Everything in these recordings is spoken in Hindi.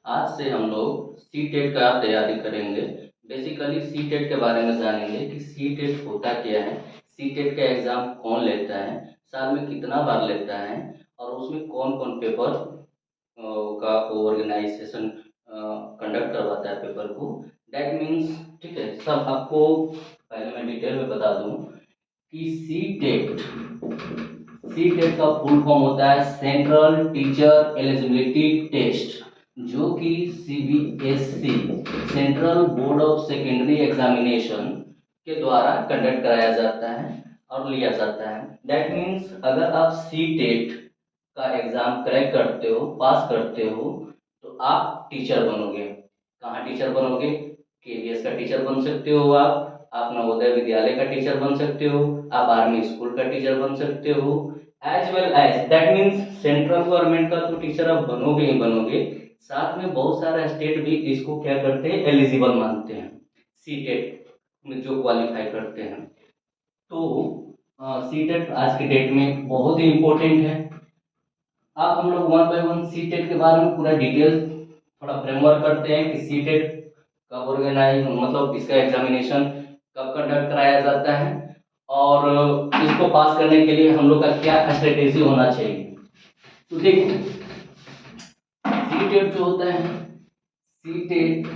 आज से हम लोग सी टेट का तैयारी करेंगे। बेसिकली सी टेट के बारे में जानेंगे कि सी टेट होता क्या है, सी टेट का एग्ज़ाम कौन लेता है, साल में कितना बार लेता है और उसमें कौन कौन पेपर का ऑर्गेनाइजेशन कंडक्ट करवाता है पेपर को। दैट मीन्स ठीक है, सब आपको पहले मैं डिटेल में बता दूं कि सी टेट का फुल फॉर्म होता है सेंट्रल टीचर एलिजिबिलिटी टेस्ट, जो कि CBSE central board of secondary examination के द्वारा कंडक्ट कराया जाता है और लिया जाता है। दैट मीन्स अगर आप सी टेट का एग्जाम क्रैक करते हो, पास करते हो, तो आप टीचर बनोगे। कहाँ टीचर बनोगे? केवीएस का टीचर बन सकते हो, आप नवोदय विद्यालय का टीचर बन सकते हो, आप आर्मी स्कूल का टीचर बन सकते हो, as well as that means central government का तो टीचर आप बनोगे ही बनोगे, साथ में बहुत सारा स्टेट भी इसको क्या करते हैं, एलिजिबल मानते हैं सी टेट में जो क्वालिफाई करते हैं। तो सी टेट आज के डेट में बहुत ही इम्पोर्टेंट है। अब हम लोग one by one C TET के बारे में पूरा डिटेल थोड़ा फ्रेमवर्क करते हैं कि सी टेट कब ऑर्गेनाइज मतलब इसका एग्जामिनेशन कब कंडक्ट कराया जाता है और इसको पास करने के लिए हम लोग का क्या स्ट्रेटेजी होना चाहिए। तो देखो, सी टेट जो होता है, सी टेट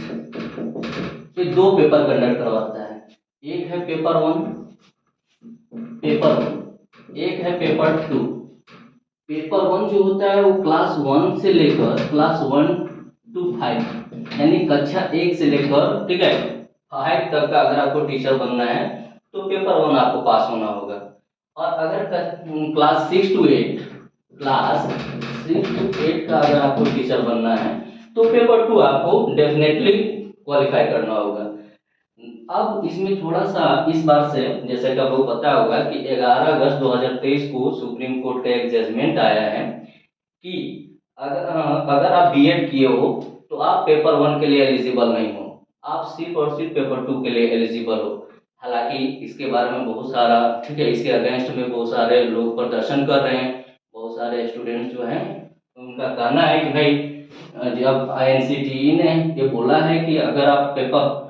ये दो पेपर कंडक्ट करवाता है। एक है पेपर वन, एक है पेपर टू। पेपर वन जो होता है वो क्लास वन से लेकर क्लास 1 to 5 यानी कक्षा 1 से लेकर ठीक है 5 तक का अगर आपको टीचर बनना है तो पेपर वन आपको पास होना होगा। और अगर क्लास 6 to 8 का अगर आपको टीचर बनना है तो पेपर टू आपको डेफिनेटली क्वालिफाई करना होगा। अब इसमें थोड़ा सा इस बार से जैसे कि आपको पता होगा कि 11 अगस्त 2023 को सुप्रीम कोर्ट का एक जजमेंट आया है कि अगर आप बीएड किए हो तो आप पेपर वन के लिए एलिजिबल नहीं हो, आप सिर्फ और सिर्फ पेपर टू के लिए एलिजिबल हो। हालांकि इसके बारे में बहुत सारा ठीक है, इसके अगेंस्ट में बहुत सारे लोग प्रदर्शन कर रहे हैं, बहुत सारे स्टूडेंट्स जो हैं उनका कहना है कि भाई जब आईएनसीटीई ने ये बोला है कि अगर आप पेपर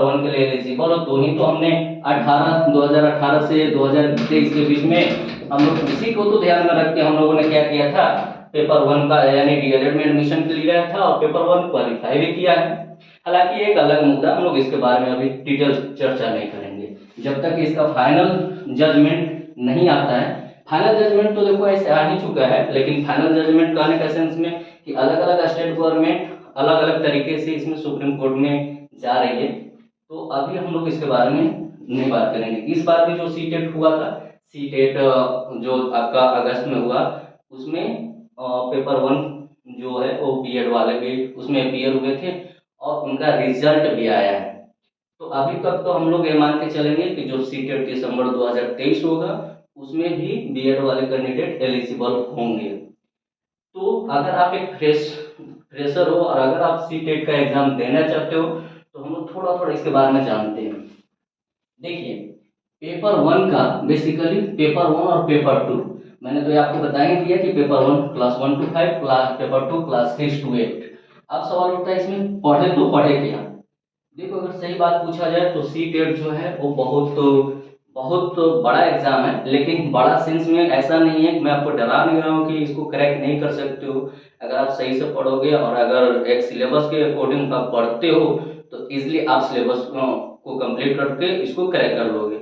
वन के लिए एलिजिबल हो तो ही तो हमने 2018 से 2023 के बीच में हम लोग उसी को तो ध्यान में रख के हम लोगों ने क्या किया था, पेपर वन का यानी डीएलएड में एडमिशन के लिए था और पेपर वन क्वालिफाई भी किया है। हालांकि एक अलग मुद्दा, हम लोग इसके बारे में अभी डिटेल चर्चा नहीं करेंगे जब तक इसका फाइनल जजमेंट नहीं आता है। फाइनल जजमेंट तो देखो ऐसे आ ही चुका है, लेकिन फाइनल जजमेंट कहने का सेंस में कि अलग अलग स्टेट गवर्नमेंट अलग अलग तरीके से इसमें सुप्रीम कोर्ट में जा रही है, तो अभी हम लोग इसके बारे में नहीं बात करेंगे। इस बार भी जो सी टेट हुआ था, सी टेट जो आपका अगस्त में हुआ, उसमें पेपर वन जो है वो बीएड वाले भी उसमें अपीयर हुए थे और उनका रिजल्ट भी आया है। तो अभी तक तो हम लोग ये मान के चलेंगे कि जो सी टेट दिसंबर 2023 होगा उसमें भी बीएड वाले कैंडिडेट एलिजिबल होंगे। तो अगर आप एक फ्रेशर हो और अगर आप सी टेट का एग्जाम देना चाहते हो तो हम लोग थोड़ा थोड़ा इसके बारे में जानते हैं। देखिए, पेपर वन का बेसिकली पेपर वन और पेपर टू मैंने तो ये आपको बता ही दिया कि paper one class 1 to 5, class paper two class 6 to 8। अब सवाल उठता है इसमें पढ़े तो पढ़े क्या। देखो, अगर सही बात पूछा जाए तो सी टेट जो है वो बहुत बहुत बड़ा एग्जाम है, लेकिन बड़ा सेंस में ऐसा नहीं है कि मैं आपको डरा नहीं रहा हूँ कि इसको क्रैक नहीं कर सकते हो। अगर आप सही से पढ़ोगे और अगर एक सिलेबस के अकॉर्डिंग आप पढ़ते हो तो इजिली आप सिलेबस को कंप्लीट करके इसको क्रैक कर लोगे।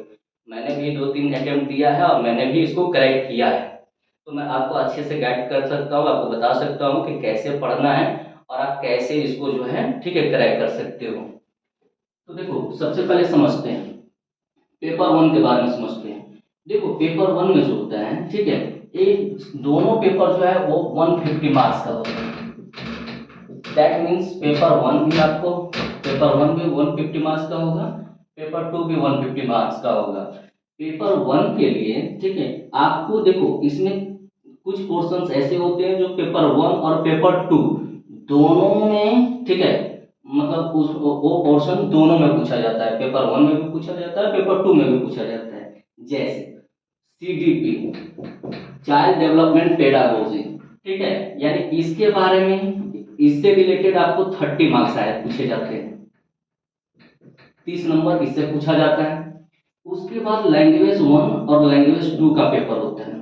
मैंने भी 2-3 अटेम्प्ट दिया है और मैंने भी इसको क्रैक किया है, तो मैं आपको अच्छे से गाइड कर सकता हूँ, आपको बता सकता हूँ कि कैसे पढ़ना है और आप कैसे इसको जो है ठीक है क्रैक कर सकते हो। तो देखो, सबसे पहले समझते हैं पेपर वन के बारे में समझते हैं। देखो, पेपर वन में जो होता है ठीक है, ये दोनों पेपर जो है वो 150 मार्क्स का होता है। दैट मीन्स पेपर वन भी 150 मार्क्स का होगा, पेपर टू भी 150 मार्क्स का होगा। पेपर वन के लिए ठीक है, आपको देखो इसमें कुछ पोर्शंस ऐसे होते हैं जो पेपर वन और पेपर टू दोनों में ठीक है, मतलब उस वो पोर्शन दोनों में पूछा जाता है, पेपर वन में भी पूछा जाता है, पेपर टू में भी पूछा जाता है। जैसे सीडीपी, चाइल्ड डेवलपमेंट पेडागोजी, ठीक है, यानी इसके बारे में इससे रिलेटेड आपको 30 मार्क्स आए पूछे जाते हैं, 30 नंबर इससे पूछा जाता है। उसके बाद लैंग्वेज 1 और लैंग्वेज 2 का पेपर होता है,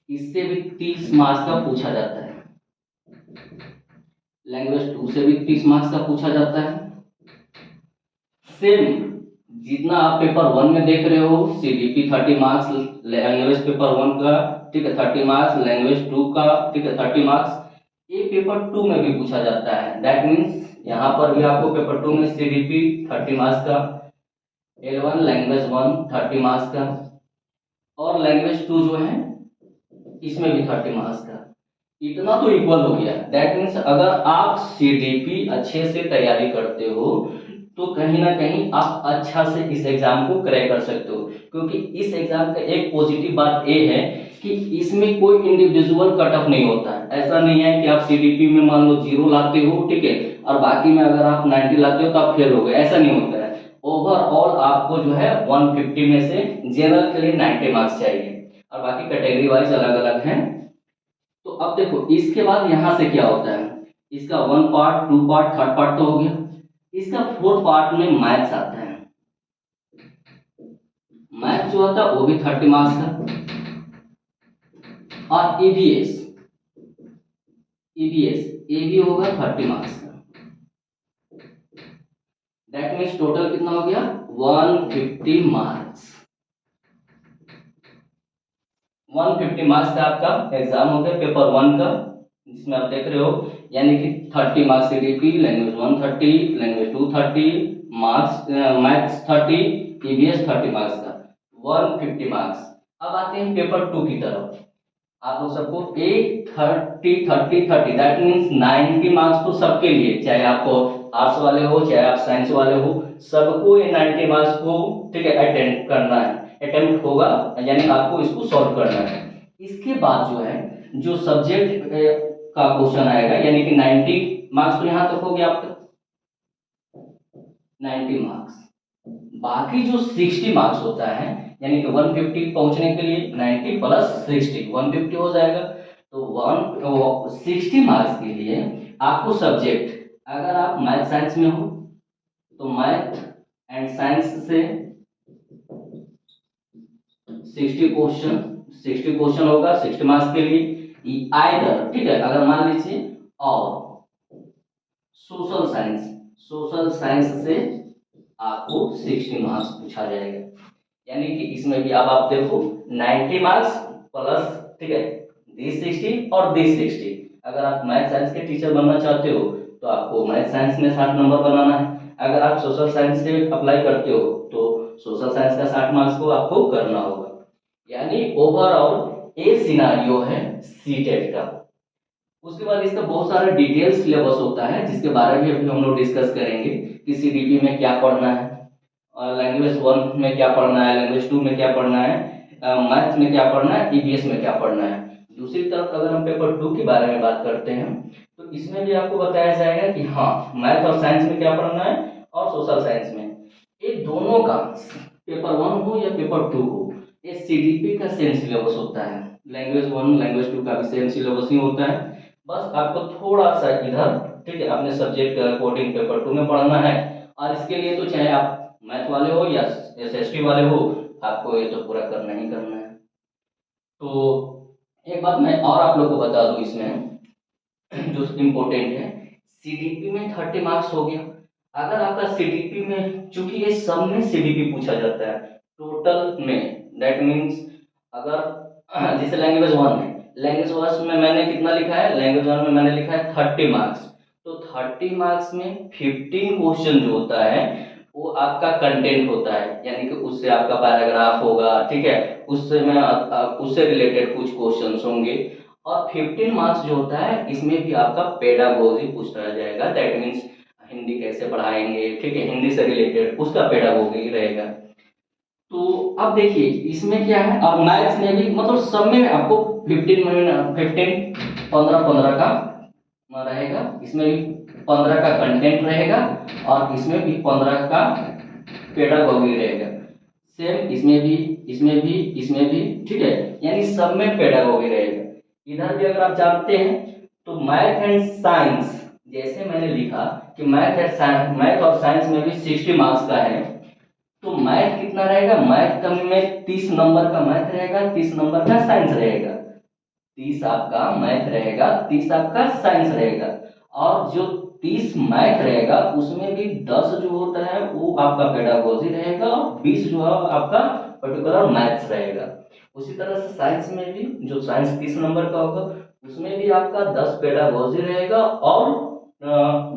इससे भी 30 मार्क्स का पूछा जाता है। लैंग्वेज 2 से भी 30 मार्क्स का पूछा जाता है। सेम जितना आप पेपर 1 में देख रहे हो, सीडीपी 30 मार्क्स, लैंग्वेज पेपर 1 का, ठीक है, 30 मार्क्स, लैंग्वेज 2 का, ठीक है, 30 मार्क्स, ये पेपर 2 में भी पूछा जाता है। दैट मीन्स यहाँ पर भी आपको पेपर 2 में सीडीपी 30 मार्क्स का, L1 लैंग्वेज 1 30 मार्क्स का, और लैंग्वेज 2 जो है इसमें भी 30 मार्क्स का। इतना तो इक्वल हो गया। दैट मीन्स अगर आप सीडीपी अच्छे से तैयारी करते हो तो कहीं ना कहीं आप अच्छा से इस एग्जाम को क्रैक कर सकते हो, क्योंकि इस एग्जाम का एक पॉजिटिव बात ये है कि इसमें कोई इंडिविजुअल कट ऑफ नहीं होता है। ऐसा नहीं है कि आप सीडीपी में मान लो 0 लाते हो, ठीक है, और बाकी में अगर आप 90 लाते हो तो आप फेल हो गए, ऐसा नहीं होता है। ओवरऑल आपको जो है 150 में से जनरल के लिए 90 मार्क्स चाहिए, और बाकी कैटेगरी वाइज अलग अलग हैं। तो अब देखो इसके बाद यहाँ से क्या होता है, इसका 1 पार्ट, 2 पार्ट, 3rd पार्ट तो हो गया। इसका 4th पार्ट में मैथ्स आता है। मैथ्स जो आता है वो भी 30 मार्क्स का, और ईवीएस, ये भी होगा 30 मार्क्स का। दैट मीन्स टोटल कितना हो गया, 150 मार्क्स। 150 मार्क्स का आपका एग्जाम हो गया पेपर 1 का, जिसमें आप देख रहे हो, यानी कि 30 marks CDP, language 1 30, language 2 30 marks, maths 30, EVS 30 marks का, 150 मार्क्स। अब आते हैं पेपर 2 की तरफ। आप लोग सबको 8 30 30 30, दैट मीन्स 90 मार्क्स तो सबके लिए, चाहे आप आर्ट्स वाले हो चाहे आप साइंस वाले हो, सबको ये 90 मार्क्स को, ठीक है, अटेम्प्ट करना है, अटेम्प्ट होगा, यानी आपको इसको सॉल्व करना है। इसके बाद जो है, जो सब्जेक्ट का क्वेश्चन आएगा, यानी कि 90 मार्क्स तो यहाँ तक हो गया आपका 90 मार्क्स। बाकी जो 60 मार्क्स होता है, यानी कि 150 पहुंचने के लिए 90 प्लस 60 150 हो जाएगा। तो 60 मार्क्स के लिए आपको सब्जेक्ट, अगर आप मैथ साइंस में हो तो मैथ एंड साइंस से 60 क्वेश्चन होगा 60 मार्क्स के लिए। आइदर, ठीक है, अगर मान लीजिए, और सोशल साइंस से आपको 60 मार्क्स पूछा जाएगा। यानी कि इसमें भी अब आप देखो 90 मार्क्स प्लस, ठीक है, दिस 60 और दिस 60। अगर आप मैथ साइंस के टीचर बनना चाहते हो तो आपको मैथ साइंस में 60 नंबर बनाना है। अगर आप सोशल साइंस से अप्लाई करते हो तो सोशल साइंस का 60 मार्क्स को आपको करना होगा। यानी ओवरऑल ये सिनारियो है सीटेट का। उसके बाद इसका बहुत सारा डिटेल सिलेबस होता है, जिसके बारे में अभी हम लोग डिस्कस करेंगे कि सीडीपी में क्या पढ़ना है, और लैंग्वेज 1 में क्या पढ़ना है, लैंग्वेज 2 में क्या पढ़ना है, मैथ्स में क्या पढ़ना है, ईवीएस में क्या पढ़ना है। दूसरी तरफ अगर हम पेपर 2 के बारे में बात करते हैं तो इसमें भी आपको बताया जाएगा कि हाँ, मैथ और साइंस में क्या पढ़ना है, और सोशल साइंस में। ये दोनों का, पेपर 1 हो या पेपर 2 हो, ये सीडीपी का सेम सिलेबस होता है। लैंग्वेज 1 लैंग्वेज 2 का भी सेम सिलेबस ही होता है। बस आपको थोड़ा सा इधर, ठीक है, अपने सब्जेक्ट के अकॉर्डिंग पेपर 2 में पढ़ना है, और इसके लिए तो चाहे आप मैथ वाले हो या एसएसटी वाले हो, आपको ये तो पूरा करना ही करना है। तो एक बात मैं और आप लोग को बता दूं इसमें जो इम्पोर्टेंट है, सीडीपी में 30 मार्क्स हो गया। अगर आपका सीडीपी में, चूंकि ये सब में सीडीपी पूछा जाता है टोटल में, दैट मीन्स अगर जैसे लैंग्वेज 1 है, लैंग्वेज 1 में मैंने कितना लिखा है, लैंग्वेज 1 में मैंने लिखा है 30 मार्क्स। तो 30 मार्क्स में 15 क्वेश्चन जो होता है वो आपका कंटेंट होता है, यानी कि उससे आपका पैराग्राफ होगा, ठीक है, उससे में उससे रिलेटेड कुछ क्वेश्चंस होंगे। और 15 मार्क्स जो होता है इसमें भी आपका पेडागोजी पूछा जाएगा। दैट मीन्स हिंदी कैसे पढ़ाएंगे, ठीक है, हिंदी से रिलेटेड उसका पेडागोजी रहेगा। तो अब देखिए इसमें क्या है, और मैथ्स में भी, मतलब सब में आपको 15 का रहेगा, इसमें भी 15 का कंटेंट रहेगा, और इसमें भी 15 का पेडागोजी रहेगा। सेम इसमें भी, ठीक है, यानी सब में पेडागोजी रहेगा। इधर भी अगर आप जानते हैं तो मैथ एंड साइंस जैसे मैंने लिखा कि मैथ और साइंस में भी 60 मार्क्स का है, तो मैथ कितना रहेगा, मैथ का में 30 नंबर का मैथ रहेगा, 30 नंबर का साइंस रहेगा। 30 आपका मैथ रहेगा, 30 आपका साइंस रहेगा। और जो 30 मैथ रहेगा उसमें भी 10 जो होता है वो आपका पेडागोजी रहेगा, और 20 जो है आपका पर्टिकुलर मैथ्स रहेगा। उसी तरह से साइंस में भी जो साइंस 30 नंबर का होगा उसमें भी आपका 10 पेडागोजी रहेगा, और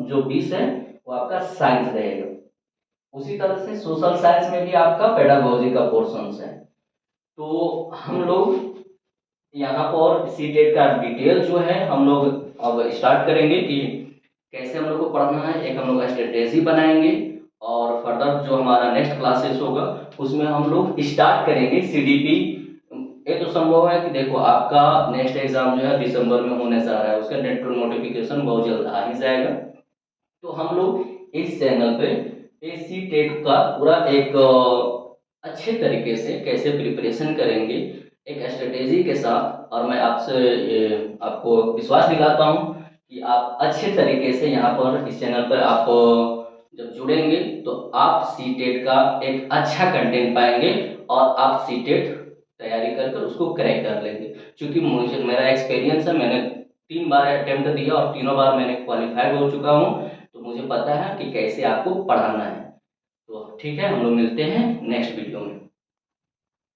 जो 20 है वो आपका साइंस रहेगा। उसी तरह से सोशल साइंस में भी आपका पेडागोजी का पोर्शन है। तो हम लोग यहाँ पर सी टेट का डिटेल जो है हम लोग अब स्टार्ट करेंगे कि कैसे हम लोग को पढ़ना है। एक हम लोग स्ट्रेटेजी बनाएंगे, और फर्दर जो हमारा नेक्स्ट क्लासेस होगा उसमें हम लोग स्टार्ट करेंगे सीडीपी। ये तो संभव है कि देखो आपका नेक्स्ट एग्जाम जो है दिसंबर में होने जा रहा है, उसका नेट नोटिफिकेशन बहुत जल्द आ ही जाएगा। तो हम लोग इस चैनल पे एसी टेट का पूरा एक अच्छे तरीके से कैसे प्रिपरेशन करेंगे एक स्ट्रेटेजी के साथ, और मैं आपसे आपको विश्वास दिलाता हूँ कि आप अच्छे तरीके से यहाँ पर इस चैनल पर आप जब जुड़ेंगे तो आप सी टेट का एक अच्छा कंटेंट पाएंगे, और आप सी टेट तैयारी कर कर उसको क्रैक कर लेंगे। क्योंकि मुझे मेरा एक्सपीरियंस है, मैंने 3 बार अटेम्प्ट दिया और तीनों बार मैंने क्वालिफाइड हो चुका हूँ, तो मुझे पता है कि कैसे आपको पढ़ाना है। तो ठीक है, हम लोग मिलते हैं नेक्स्ट वीडियो में।